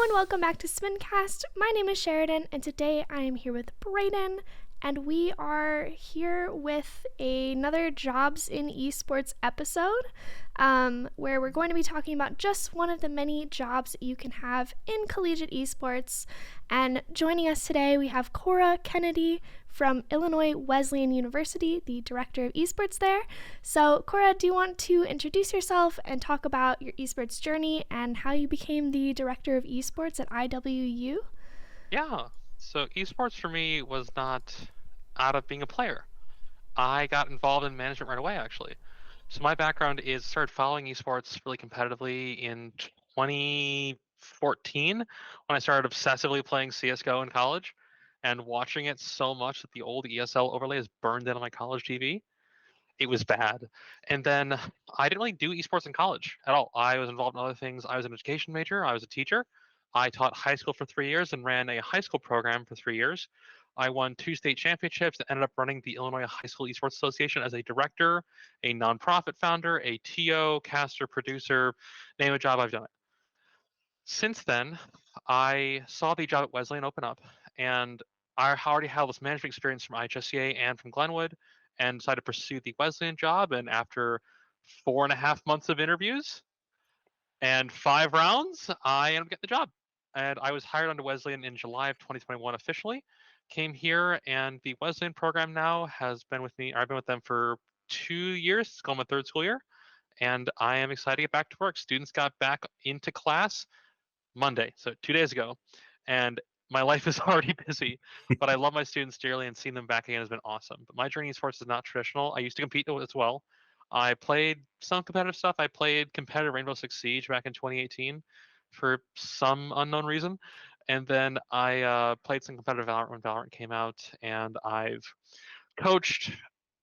and welcome back to SPINCast. My name is Sheridan, and today I am here with Brayden, and we are here with another Jobs in Esports episode, where we're going to be talking about just one of the many jobs that you can have in collegiate esports. And joining us today, we have Cora Kennedy from Illinois Wesleyan University, the director of esports there. So, Cora, do you want to introduce yourself and talk about your esports journey and how you became the director of esports at IWU? Yeah, so esports for me was not out of being a player. I got involved in management right away, actually. So my background is started following esports really competitively in 2014 when I started obsessively playing CSGO in college and watching it so much that the old ESL overlay is burned into my college TV. It was bad. And then I didn't really do esports in college at all. I was involved in other things. I was an education major. I was a teacher. I taught high school for 3 years and ran a high school program for 3 years. I won 2 state championships and ended up running the Illinois High School Esports Association as a director, a nonprofit founder, a TO, caster, producer, name a job, I've done it. Since then, I saw the job at Wesleyan open up, and I already had this management experience from IHSCA and from Glenwood, and decided to pursue the Wesleyan job. And after 4.5 months of interviews and 5 rounds, I ended up getting the job. And I was hired onto Wesleyan in July of 2021 officially. Came here, and the Wesleyan program now has been with me. I've been with them for 2 years. It's going my third school year, and I am excited to get back to work. Students got back into class Monday, so 2 days ago, and my life is already busy, but I love my students dearly, and seeing them back again has been awesome. But my journey in sports is not traditional. I used to compete as well. I played some competitive stuff. I played competitive Rainbow Six Siege back in 2018 for some unknown reason. And then I played some competitive Valorant when Valorant came out, and I've coached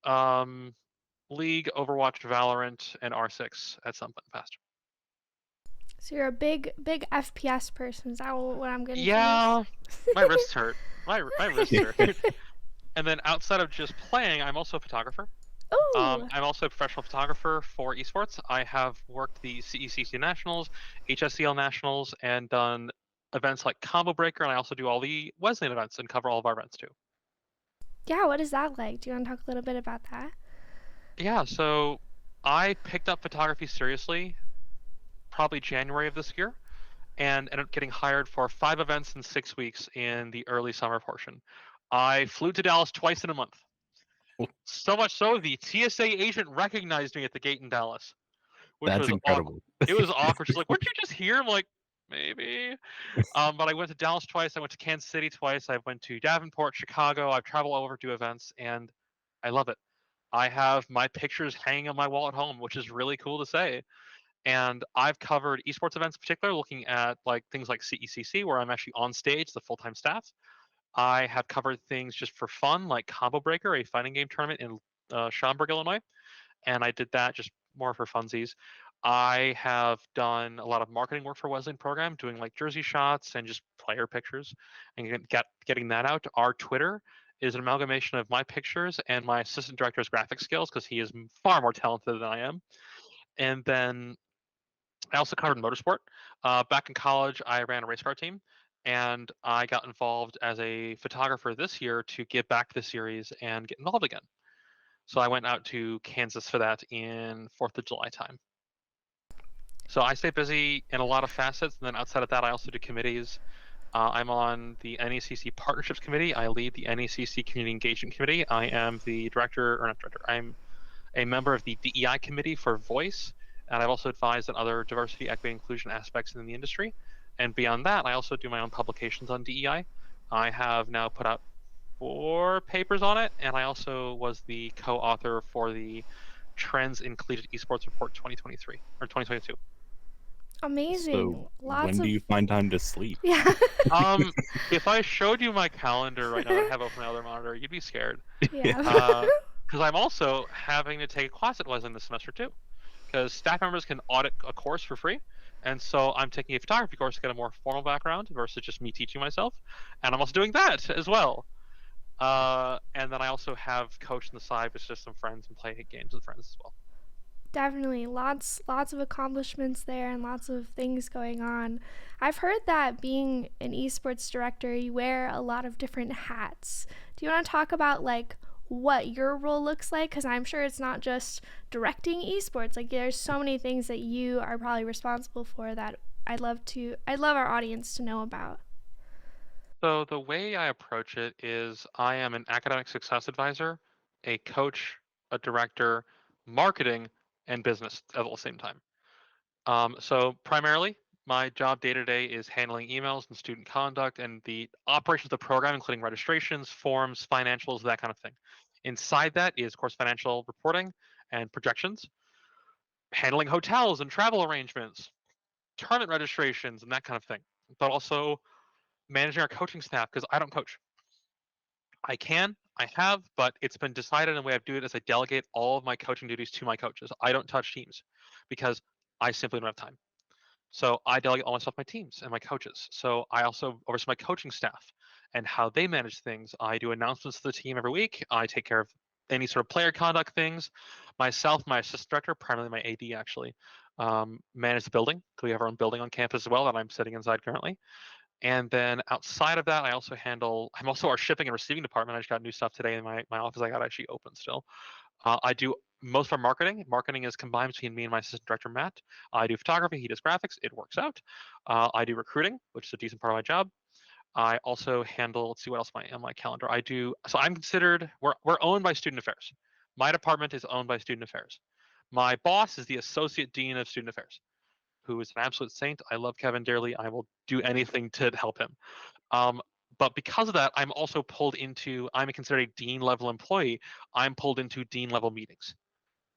League, Overwatch, Valorant, and R6 at some point in the past. So you're a big FPS person. Is that what I'm getting? Yeah, my wrists hurt. My wrists hurt. And then outside of just playing, I'm also a photographer. Oh. I'm also a professional photographer for esports. I have worked the CECC Nationals, HSCL Nationals, and done events like Combo Breaker, and I also do all the Wesleyan events and cover all of our events too. Yeah, what is that like? Do you want to talk a little bit about that? Yeah, so I picked up photography seriously probably January of this year, and ended up getting hired for 5 events in 6 weeks in the early summer portion. I flew to Dallas twice in a month. So much so, the TSA agent recognized me at the gate in Dallas, which That's was incredible. It was awkward. She's like, "Weren't you just here?" I'm like, "Maybe." But I went to Dallas twice. I went to Kansas City twice. I went to Davenport, Chicago. I've traveled all over to do events, and I love it. I have my pictures hanging on my wall at home, which is really cool to say. And I've covered esports events in particular, looking at like things like CECC, where I'm actually on stage, the full-time staff. I have covered things just for fun, like Combo Breaker, a fighting game tournament in Schaumburg, Illinois, and I did that just more for funsies. I have done a lot of marketing work for Wesleyan program, doing like jersey shots and just player pictures, and getting that out. Our Twitter is an amalgamation of my pictures and my assistant director's graphic skills, because he is far more talented than I am. And then I also covered motorsport. Back in college, I ran a race car team, and I got involved as a photographer this year to give back to the series and get involved again. So I went out to Kansas for that in 4th of July time. So I stay busy in a lot of facets, and then outside of that, I also do committees. I'm on the NECC Partnerships Committee. I lead the NECC Community Engagement Committee. I am the director, or not director, I'm a member of the DEI Committee for Voice, and I've also advised on other diversity, equity, inclusion aspects in the industry. And beyond that, I also do my own publications on DEI. I have now put out 4 papers on it, and I also was the co-author for the Trends in Collegiate Esports Report 2023 or 2022. Amazing. So when do you find time to sleep? Yeah. If I showed you my calendar right now, I have open my other monitor, you'd be scared. Yeah. Because I'm also having to take a class at Wesleyan this semester too. Because staff members can audit a course for free, and so I'm taking a photography course to get a more formal background versus just me teaching myself, and I'm also doing that as well. And then I also have coached on the side with just some friends and play games with friends as well. Definitely. Lots of accomplishments there and lots of things going on. I've heard that being an esports director, you wear a lot of different hats. Do you want to talk about like what your role looks like? Because I'm sure it's not just directing esports. Like there's so many things that you are probably responsible for that I'd love our audience to know about. So the way I approach it is I am an academic success advisor, a coach, a director, marketing, and business at the same time. So primarily, my job day to day is handling emails and student conduct and the operations of the program, including registrations, forms, financials, that kind of thing. Inside that is, of course, financial reporting and projections, handling hotels and travel arrangements, tournament registrations, and that kind of thing. But also managing our coaching staff because I don't coach. I have, but it's been decided, and the way I do it is I delegate all of my coaching duties to my coaches. I don't touch teams because I simply don't have time. So I delegate all my stuff to my teams and my coaches. So I also oversee my coaching staff and how they manage things. I do announcements to the team every week. I take care of any sort of player conduct things. Myself, my assistant director, primarily my AD actually, manage the building because we have our own building on campus as well that I'm sitting inside currently. And then outside of that, I'm also our shipping and receiving department. I just got new stuff today in my office. I got actually open still. I do most of our marketing. Marketing is combined between me and my assistant director, Matt. I do photography, he does graphics. It works out. I do recruiting, which is a decent part of my job. I also handle, let's see what else on my calendar. So I'm considered, we're owned by student affairs. My department is owned by student affairs. My boss is the associate dean of student affairs, who is an absolute saint. I love Kevin dearly. I will do anything to help him. Um, but because of that, I'm considered a dean level employee. I'm pulled into dean level meetings.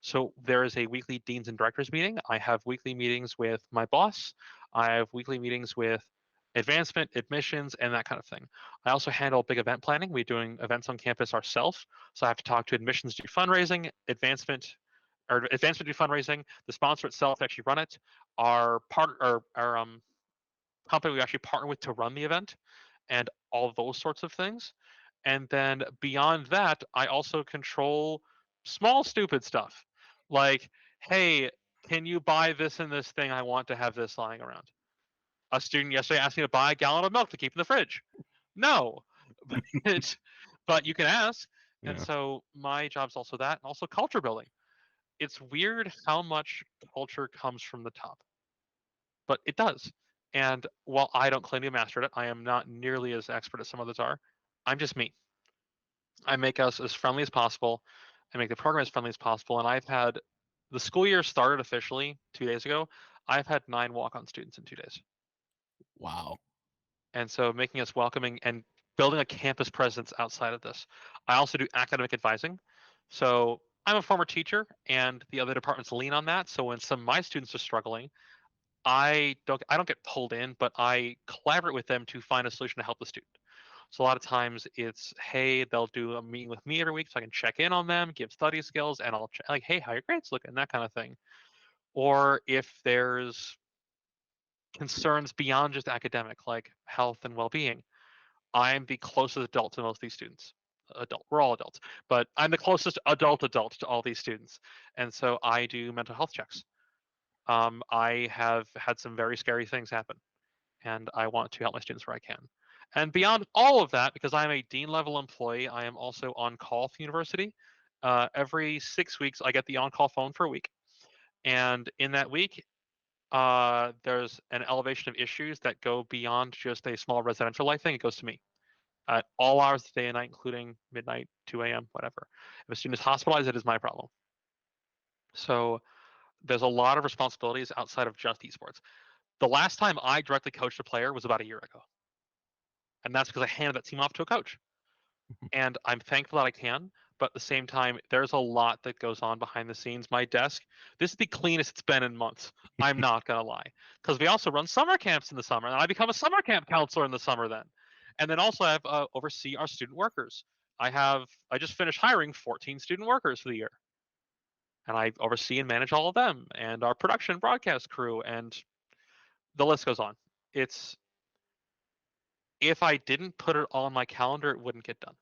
So there is a weekly deans and directors meeting. I have weekly meetings with my boss. I have weekly meetings with advancement, admissions, and that kind of thing. I also handle big event planning. We're doing events on campus ourselves. So I have to talk to admissions, do fundraising, advancement do fundraising, the sponsor itself actually run it, our company we actually partner with to run the event, and all those sorts of things. And then beyond that, I also control small stupid stuff like, hey, can you buy this and this thing? I want to have this lying around. A student yesterday asked me to buy a gallon of milk to keep in the fridge. No, but you can ask. And Yeah. so my job's also that, and also culture building. It's weird how much culture comes from the top, but it does. And while I don't claim to be a master at it, I am not nearly as expert as some others are. I'm just me. I make us as friendly as possible. I make the program as friendly as possible. And the school year started officially 2 days ago. I've had 9 walk-on students in 2 days. Wow. And so making us welcoming and building a campus presence outside of this. I also do academic advising. So I'm a former teacher and the other departments lean on that. So when some of my students are struggling, I don't get pulled in, but I collaborate with them to find a solution to help the student. So a lot of times it's, hey, they'll do a meeting with me every week so I can check in on them, give study skills, and I'll like, hey, how your grades looking, that kind of thing. Or if there's concerns beyond just academic, like health and well-being, I'm the closest adult to most of these students. We're all adults, but I'm the closest adult to all these students, and so I do mental health checks. I have had some very scary things happen, and I want to help my students where I can. And beyond all of that, because I'm a dean level employee, I am also on call for university. Every 6 weeks, I get the on call phone for a week. And in that week, there's an elevation of issues that go beyond just a small residential life thing. It goes to me at all hours of the day and night, including midnight, 2 a.m., whatever. If a student is hospitalized, it is my problem. So there's a lot of responsibilities outside of just esports. The last time I directly coached a player was about a year ago. And that's because I handed that team off to a coach. And I'm thankful that I can, but at the same time, there's a lot that goes on behind the scenes. My desk, this is the cleanest it's been in months. I'm not gonna lie, because we also run summer camps in the summer, and I become a summer camp counselor in the summer then. And then also I have oversee our student workers. I just finished hiring 14 student workers for the year, and I oversee and manage all of them and our production broadcast crew, and the list goes on. It's If I didn't put it all on my calendar, it wouldn't get done.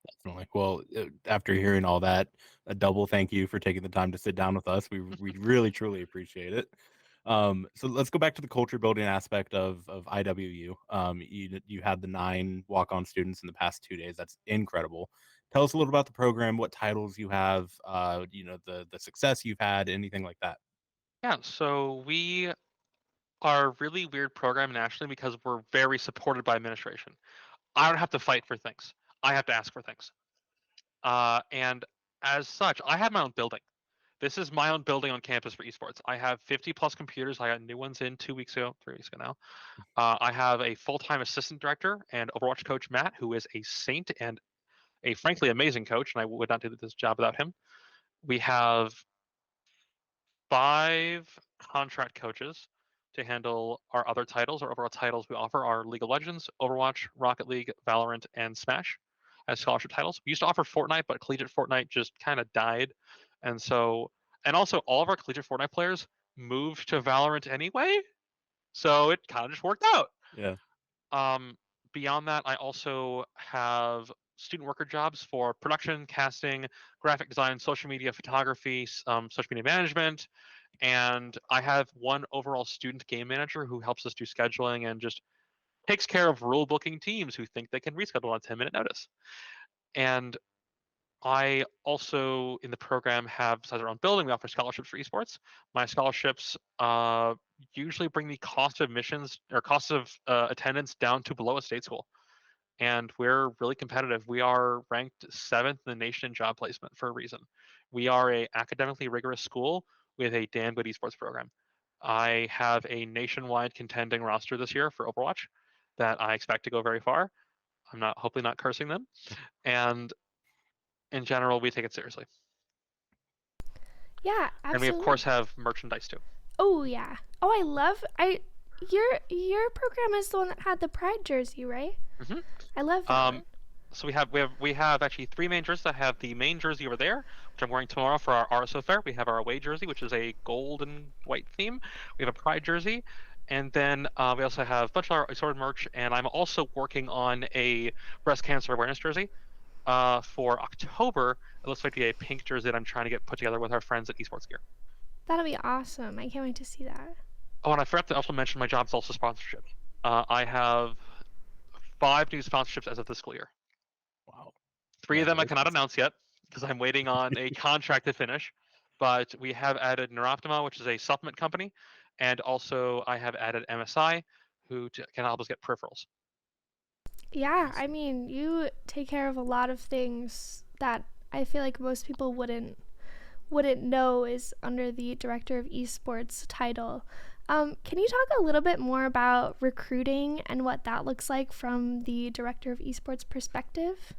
Definitely. Well, after hearing all that, a double thank you for taking the time to sit down with us. We really truly appreciate it. So let's go back to the culture building aspect of IWU. You had the 9 walk-on students in the past 2 days. That's incredible. Tell us a little about the program, what titles you have, the success you've had, anything like that. Yeah, so we are a really weird program nationally because we're very supported by administration. I don't have to fight for things. I have to ask for things. And as such, I have my own building. This is my own building on campus for esports. I have 50 plus computers. I got new ones in 2 weeks ago, 3 weeks ago now. I have a full-time assistant director and Overwatch coach, Matt, who is a saint and a frankly amazing coach, and I would not do this job without him. We have 5 contract coaches to handle our other titles. Our overall titles we offer are League of Legends, Overwatch, Rocket League, Valorant, and Smash as scholarship titles. We used to offer Fortnite, but collegiate Fortnite just kind of died. And so, and also all of our collegiate Fortnite players moved to Valorant anyway. So it kind of just worked out. Yeah. Um, Beyond that, I also have student worker jobs for production, casting, graphic design, social media, photography, social media management, and I have one overall student game manager who helps us do scheduling and just takes care of rule booking teams who think they can reschedule on 10-minute notice. And I also, in the program, have, besides our own building, we offer scholarships for esports. My scholarships usually bring the cost of admissions or cost of attendance down to below a state school. And we're really competitive. We are ranked 7th in the nation in job placement for a reason. We are a academically rigorous school with a damn good esports program. I have a nationwide contending roster this year for Overwatch that I expect to go very far. I'm not hopefully not cursing them. And in general, we take it seriously. Yeah, absolutely. And we of course have merchandise too. Oh yeah. Oh, your program is the one that had the Pride jersey, right? Mm-hmm. I love that. So we have actually 3 main jerseys. I have the main jersey over there, which I'm wearing tomorrow for our RSO fair. We have our away jersey, which is a gold and white theme. We have a Pride jersey, and then we also have a bunch of our assorted merch. And I'm also working on a breast cancer awareness jersey for October. It looks like a pink jersey that I'm trying to get put together with our friends at Esports Gear. That'll be awesome. I can't wait to see that. Oh, and I forgot to also mention my job is also sponsorship. I have 5 new sponsorships as of this school year. Wow. 3 of them I cannot announce yet because I'm waiting on a contract to finish. But we have added Neuroptima, which is a supplement company, and also I have added MSI, who can help us get peripherals. Yeah, I mean, you take care of a lot of things that I feel like most people wouldn't know is under the director of esports title. Can you talk a little bit more about recruiting and what that looks like from the director of esports perspective?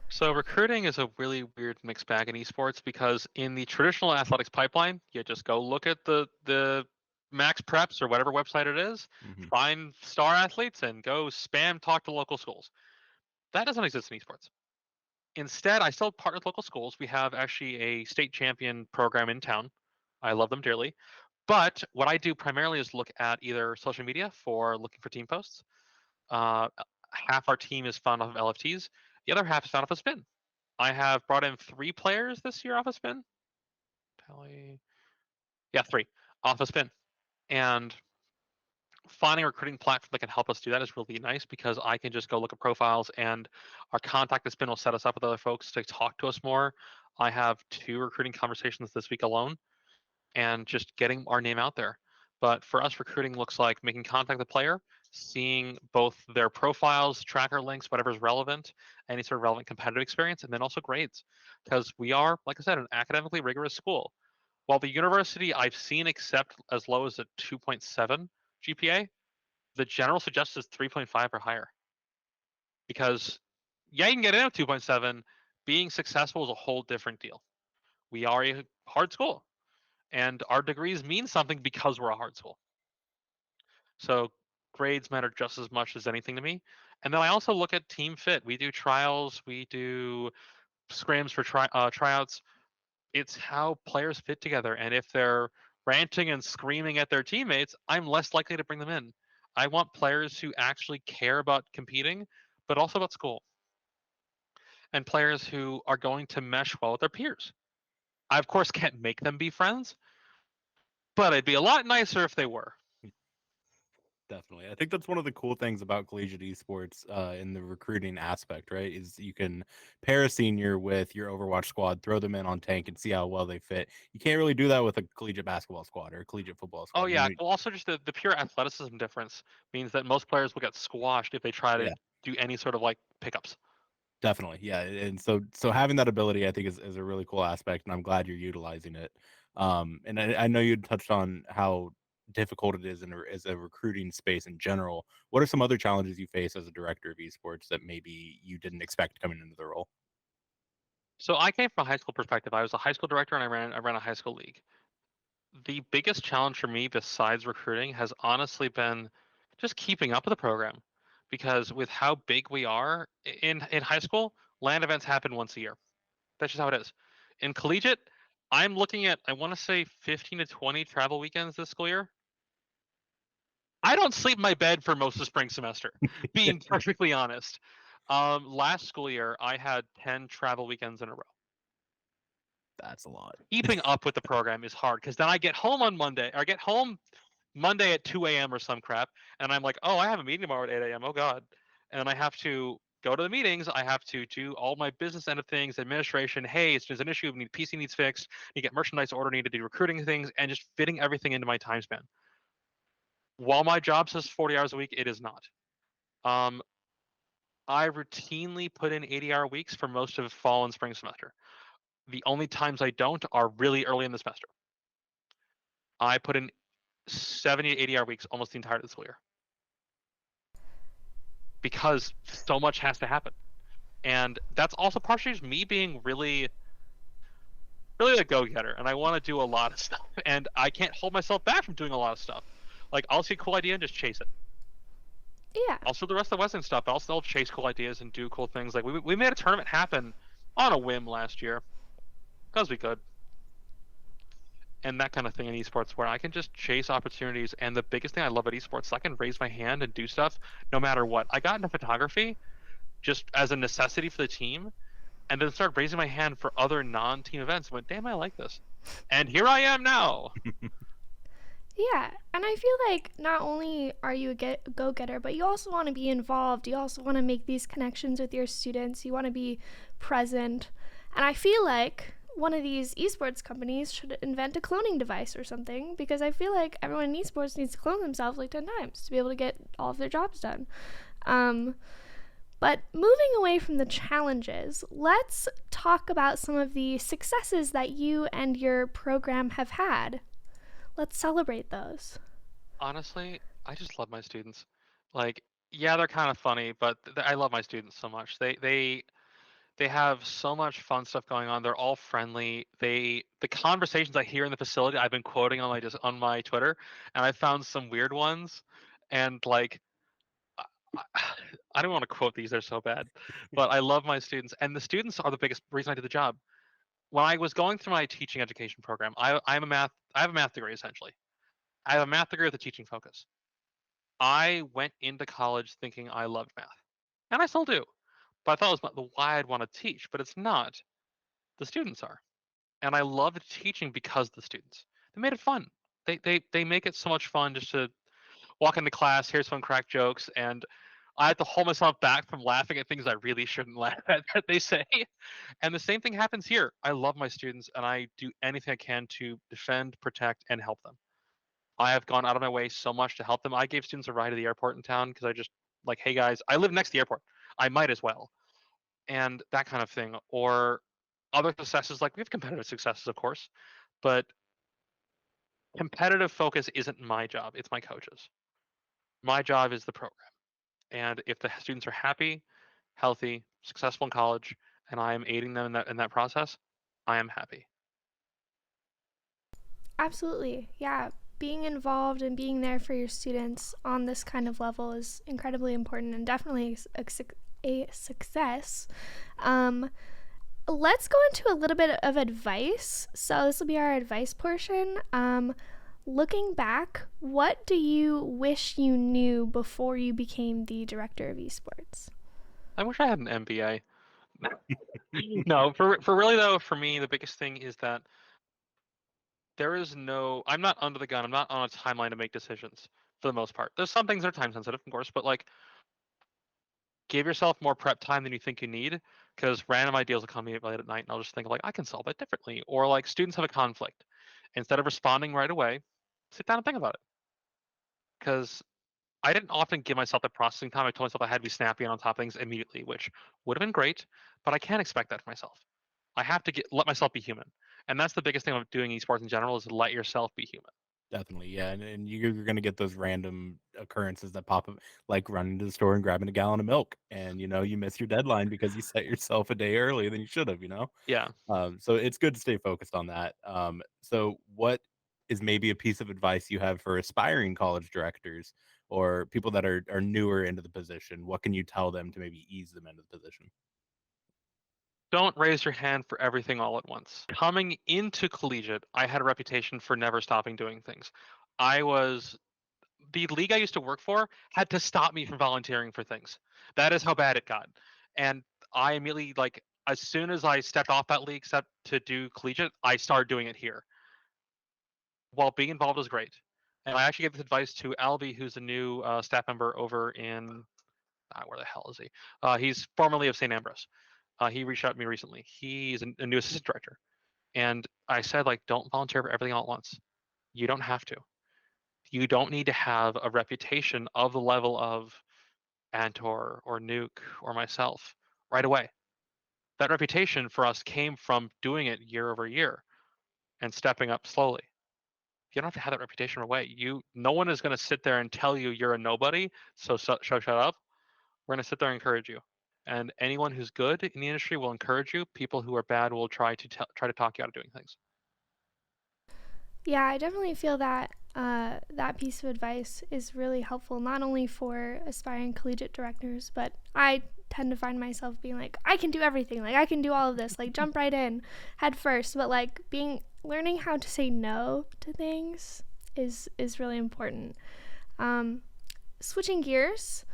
So recruiting is a really weird mixed bag in esports because in the traditional athletics pipeline, you just go look at the Max Preps or whatever website it is, find star athletes and go spam talk to local schools. That doesn't exist in esports. Instead, I still partner with local schools. We have actually a state champion program in town. I love them dearly. But what I do primarily is look at either social media for looking for team posts. Half our team is found off of LFTs. The other half is found off of Spin. I have brought in 3 players this year off of Spin. Yeah, 3 off of Spin. And finding a recruiting platform that can help us do that is really nice because I can just go look at profiles and our contact at Spin will set us up with other folks to talk to us more. I have 2 recruiting conversations this week alone and just getting our name out there. But for us, recruiting looks like making contact with the player, seeing both their profiles, tracker links, whatever's relevant, any sort of relevant competitive experience, and then also grades. Because we are, like I said, an academically rigorous school. While the university I've seen accept as low as a 2.7 GPA, the general suggestion is 3.5 or higher. Because, yeah, you can get in at 2.7. Being successful is a whole different deal. We are a hard school, and our degrees mean something because we're a hard school. So grades matter just as much as anything to me. And then I also look at team fit. We do trials, we do scrims for tryouts. It's how players fit together. And if they're ranting and screaming at their teammates, I'm less likely to bring them in. I want players who actually care about competing, but also about school. and players who are going to mesh well with their peers. I, of course, can't make them be friends, but it'd be a lot nicer if they were. Definitely. I think that's one of the cool things about collegiate esports in the recruiting aspect, right? Is you can pair a senior with your Overwatch squad, throw them in on tank, and see how well they fit. You can't really do that with a collegiate basketball squad or a collegiate football squad. Oh yeah. Well, also just the pure athleticism difference means that most players will get squashed if they try to do any sort of like pickups. Definitely, yeah, and so having that ability, I think, is a really cool aspect, and I'm glad you're utilizing it. And I know you touched on how difficult it is as a recruiting space in general. What are some other challenges you face as a director of esports that maybe you didn't expect coming into the role? So I came from a high school perspective. I was a high school director and I ran a high school league. The biggest challenge for me besides recruiting has honestly been just keeping up with the program, because with how big we are in high school, LAN events happen once a year. That's just how it is. In collegiate, I'm looking at, I want to say 15 to 20 travel weekends this school year. I don't sleep in my bed for most of the spring semester, being perfectly honest. Last school year, I had 10 travel weekends in a row. That's a lot. Keeping up with the program is hard because then I get home on Monday, or I get home Monday at 2 a.m. or some crap, and I'm like, oh, I have a meeting tomorrow at 8 a.m. Oh God, and then I have to go to the meetings. I have to do all my business end of things, administration. Hey, there's an issue. PC needs fixed. You get merchandise order. Need to do recruiting things, and just fitting everything into my time span. While my job says 40 hours a week, it is not. I routinely put in 80-hour weeks for most of fall and spring semester. The only times I don't are really early in the semester. I put in 70 to 80-hour weeks almost the entire school year because so much has to happen. And that's also partially just me being really a go-getter, and I want to do a lot of stuff, and I can't hold myself back from doing a lot of stuff. Like, I'll see a cool idea and just chase it. Yeah. Also, the rest of the Western stuff, I'll still chase cool ideas and do cool things. Like, we made a tournament happen on a whim last year because we could. And that kind of thing in esports, where I can just chase opportunities. And the biggest thing I love at esports is I can raise my hand and do stuff no matter what. I got into photography just as a necessity for the team, and then started raising my hand for other non-team events. I went, damn, I like this. And here I am now. Yeah, and I feel like not only are you a go-getter, but you also want to be involved. You also want to make these connections with your students. You want to be present. And I feel like one of these esports companies should invent a cloning device or something, because I feel like everyone in esports needs to clone themselves like 10 times to be able to get all of their jobs done. But moving away from the challenges, let's talk about some of the successes that you and your program have had. Let's celebrate those. Honestly, I just love my students. Like, yeah, they're kind of funny, but I love my students so much. They have so much fun stuff going on. They're all friendly. The conversations I hear in the facility, I've been quoting on my Twitter, and I found some weird ones. And like, I don't want to quote these; they're so bad. But I love my students, and the students are the biggest reason I did the job. When I was going through my teaching education program, I have a math degree essentially. I have a math degree with a teaching focus. I went into college thinking I loved math, and I still do. But I thought it was the why I'd want to teach, but it's not. The students are, and I loved teaching because of the students. They made it fun. They make it so much fun just to walk into class, hear some crack jokes, and I have to hold myself back from laughing at things I really shouldn't laugh at that they say. And the same thing happens here. I love my students, and I do anything I can to defend, protect, and help them. I have gone out of my way so much to help them. I gave students a ride to the airport in town because I just like, hey guys, I live next to the airport. I might as well. And that kind of thing. Or other successes, like we have competitive successes, of course, but competitive focus isn't my job. It's my coaches. My job is the program. And if the students are happy, healthy, successful in college, and I am aiding them in that process, I am happy. Absolutely. Yeah. Being involved and being there for your students on this kind of level is incredibly important and definitely a success. Let's go into a little bit of advice. So this will be our advice portion. Looking back, what do you wish you knew before you became the director of esports? I wish I had an MBA. No, for really though, for me, the biggest thing is that there is no. I'm not under the gun. I'm not on a timeline to make decisions for the most part. There's some things that are time sensitive, of course, but like give yourself more prep time than you think you need, because random ideas will come to me late at night, and I'll just think like I can solve it differently, or like students have a conflict. Instead of responding right away, sit down and think about it, because I didn't often give myself the processing time. I told myself I had to be snappy and on top of things immediately, which would have been great, but I can't expect that for myself. I have to let myself be human, and that's the biggest thing of doing esports in general is to let yourself be human. Definitely, yeah, and you're gonna get those random occurrences that pop up, like running to the store and grabbing a gallon of milk, and you miss your deadline because you set yourself a day earlier than you should have. Yeah. So it's good to stay focused on that. So what is maybe a piece of advice you have for aspiring college directors or people that are newer into the position? What can you tell them to maybe ease them into the position? Don't raise your hand for everything all at once. Coming into collegiate, I had a reputation for never stopping doing things. The league I used to work for had to stop me from volunteering for things. That is how bad it got. And I immediately, like, as soon as I stepped off that league, stepped to do collegiate, I started doing it here. While being involved was great. And I actually gave this advice to Albie, who's a new staff member over in, where the hell is he? He's formerly of St. Ambrose. He reached out to me recently. He's a new assistant director. And I said, like, don't volunteer for everything all at once. You don't have to. You don't need to have a reputation of the level of Antor or Nuke or myself right away. That reputation for us came from doing it year over year and stepping up slowly. You don't have to have that reputation right away. No one is going to sit there and tell you you're a nobody, so shut up. We're going to sit there and encourage you. And anyone who's good in the industry will encourage you. People who are bad will try to talk you out of doing things. Yeah, I definitely feel that that piece of advice is really helpful, not only for aspiring collegiate directors, but I tend to find myself being like, I can do everything, like I can do all of this, like jump right in head first, but like learning how to say no to things is really important. Switching gears,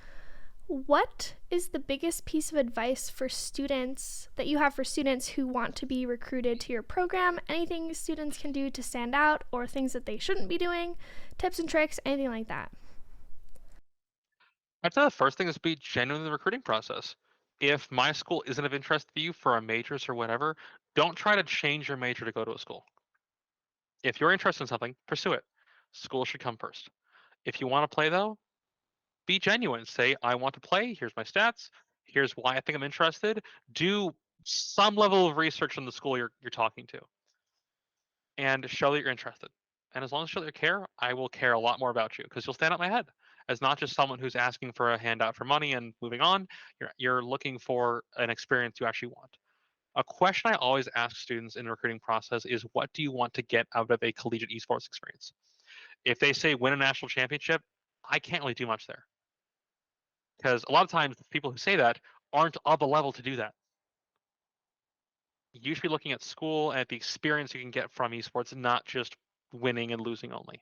what is the biggest piece of advice for students that you have for students who want to be recruited to your program? Anything students can do to stand out or things that they shouldn't be doing? Tips and tricks, anything like that? I'd say the first thing is be genuine in the recruiting process. If my school isn't of interest to you for a majors or whatever, don't try to change your major to go to a school. If you're interested in something, pursue it. School should come first. If you want to play though, be genuine. Say, I want to play. Here's my stats. Here's why I think I'm interested. Do some level of research on the school you're talking to, and show that you're interested. And as long as you show that you care, I will care a lot more about you because you'll stand up my head as not just someone who's asking for a handout for money and moving on. You're looking for an experience you actually want. A question I always ask students in the recruiting process is, what do you want to get out of a collegiate esports experience? If they say win a national championship, I can't really do much there. Because a lot of times the people who say that aren't of the level to do that. You should be looking at school and at the experience you can get from esports and not just winning and losing only.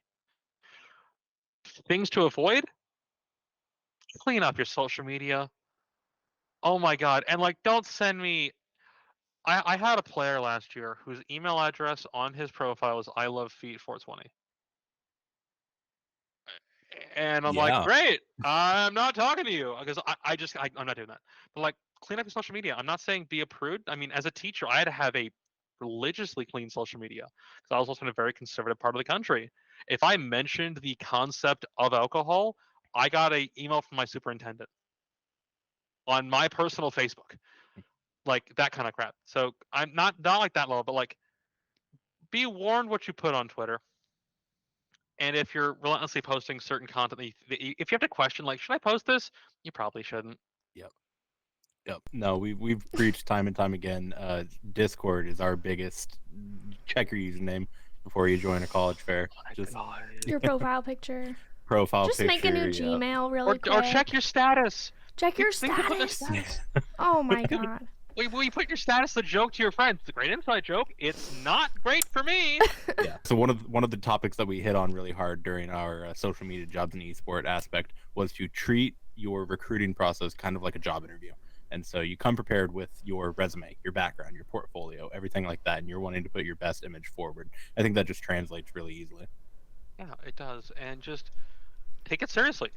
Things to avoid: clean up your social media. Oh my god. And like, don't send me. I had a player last year whose email address on his profile was I love feet 420. And I'm like, Yeah. great, I'm not talking to you because I'm not doing that. But like, clean up your social media. I'm not saying be a prude. I mean, as a teacher, I had to have a religiously clean social media because I was also in a very conservative part of the country. If I mentioned the concept of alcohol, I got an email from my superintendent on my personal Facebook, like that kind of crap. So I'm not like that level, but like, be warned what you put on Twitter. And if you're relentlessly posting certain content, if you have to question, like, should I post this? You probably shouldn't. Yep. Yep. No, we've preached time and time again. Discord is our biggest. Check your username before you join a college fair. Just Your profile picture. profile Just picture. make a new yeah. Gmail really quick. Or check your status. Check your Think about their status. status. Oh my god. When you put your status a joke to your friends, it's a great inside joke. It's not great for me. Yeah. So one of the topics that we hit on really hard during our social media jobs and esport aspect was to treat your recruiting process kind of like a job interview. And so you come prepared with your resume, your background, your portfolio, everything like that, and you're wanting to put your best image forward. I think that just translates really easily. Yeah, it does. And just take it seriously.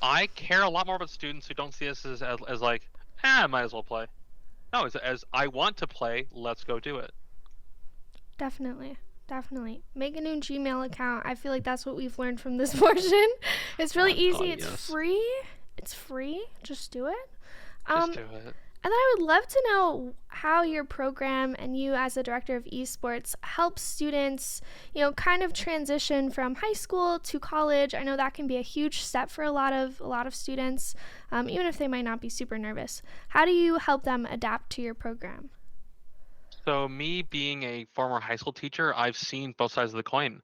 I care a lot more about students who don't see this as like, I might as well play. No, as I want to play, let's go do it. Definitely. Make a new Gmail account. I feel like that's what we've learned from this portion. It's really easy. It's free. Just do it. Just do it. And then I would love to know how your program and you as a director of esports helps students, kind of transition from high school to college. I know that can be a huge step for a lot of students, even if they might not be super nervous. How do you help them adapt to your program? So me being a former high school teacher, I've seen both sides of the coin.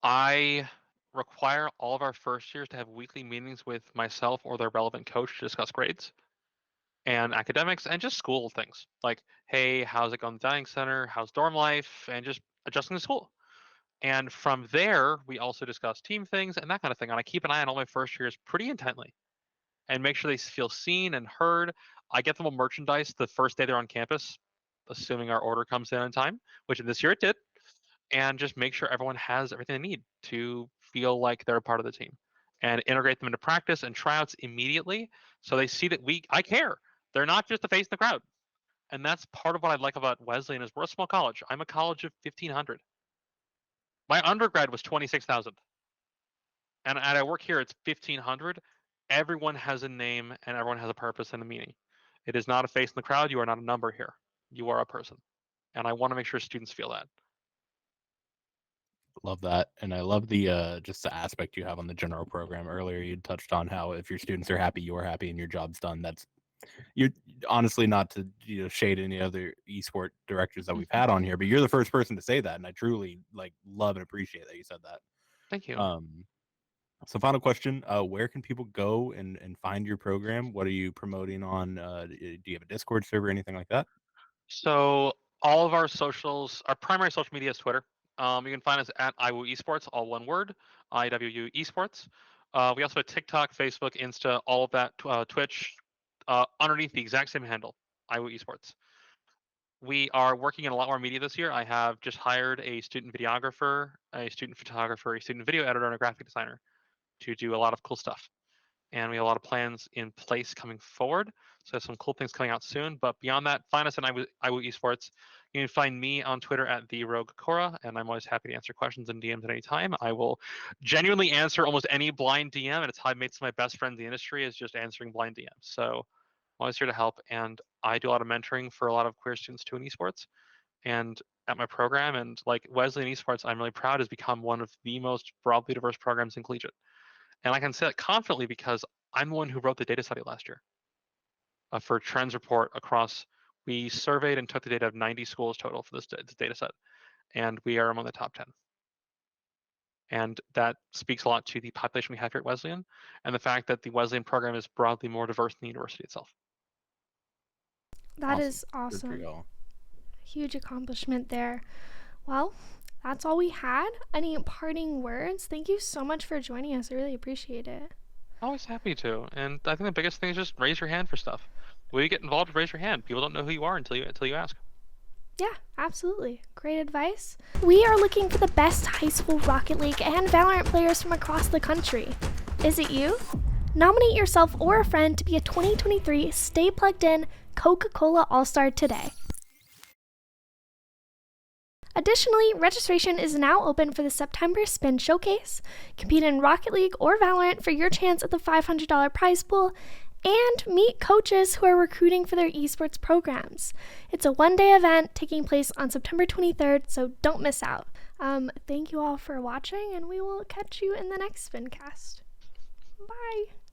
I require all of our first years to have weekly meetings with myself or their relevant coach to discuss grades and academics and just school things. Like, hey, how's it going at the dining center? How's dorm life? And just adjusting to school. And from there, we also discuss team things and that kind of thing. And I keep an eye on all my first years pretty intently and make sure they feel seen and heard. I get them a merchandise the first day they're on campus, assuming our order comes in on time, which this year it did, and just make sure everyone has everything they need to feel like they're a part of the team and integrate them into practice and tryouts immediately so they see that I care. They're not just a face in the crowd. And that's part of what I like about Wesleyan is we're a small college. I'm a college of 1,500. My undergrad was 26,000. And I work here, it's 1,500. Everyone has a name and everyone has a purpose and a meaning. It is not a face in the crowd. You are not a number here. You are a person. And I want to make sure students feel that. Love that. And I love the just the aspect you have on the general program. Earlier you touched on how if your students are happy, you're happy and your job's done. That's you're honestly not to shade any other esport directors that we've had on here, but you're the first person to say that. And I truly love and appreciate that you said that. Thank you. So final question, where can people go and find your program? What are you promoting on? Do you have a Discord server, anything like that? So all of our socials, our primary social media is Twitter. You can find us at IWU Esports, all one word, IWU Esports. We also have TikTok, Facebook, Insta, all of that, Twitch, underneath the exact same handle, IWU Esports. We are working in a lot more media this year. I have just hired a student videographer, a student photographer, a student video editor, and a graphic designer to do a lot of cool stuff. And we have a lot of plans in place coming forward. So there's some cool things coming out soon. But beyond that, find us at IWU Esports. You can find me on Twitter at @TheRogueCora, and I'm always happy to answer questions and DMs at any time. I will genuinely answer almost any blind DM, and it's how I made some of my best friends in the industry is just answering blind DMs. So I'm always here to help, and I do a lot of mentoring for a lot of queer students too in esports. And at my program, and like Wesleyan Esports, I'm really proud has become one of the most broadly diverse programs in collegiate. And I can say that confidently because I'm the one who wrote the data study last year for Trends Report across. We surveyed and took the data of 90 schools total for this data set, and we are among the top 10. And that speaks a lot to the population we have here at Wesleyan and the fact that the Wesleyan program is broadly more diverse than the university itself. That is awesome. Huge accomplishment there. Well, that's all we had. Any parting words? Thank you so much for joining us. I really appreciate it. Always happy to. And I think the biggest thing is just raise your hand for stuff. Will you get involved? Raise your hand. People don't know who you are until you ask. Yeah, absolutely. Great advice. We are looking for the best high school Rocket League and Valorant players from across the country. Is it you? Nominate yourself or a friend to be a 2023 Stay Plugged In Coca-Cola All-Star today. Additionally, registration is now open for the September Spin Showcase. Compete in Rocket League or Valorant for your chance at the $500 prize pool and meet coaches who are recruiting for their esports programs. It's a one-day event taking place on September 23rd, so don't miss out. Thank you all for watching, and we will catch you in the next SPINcast. Bye!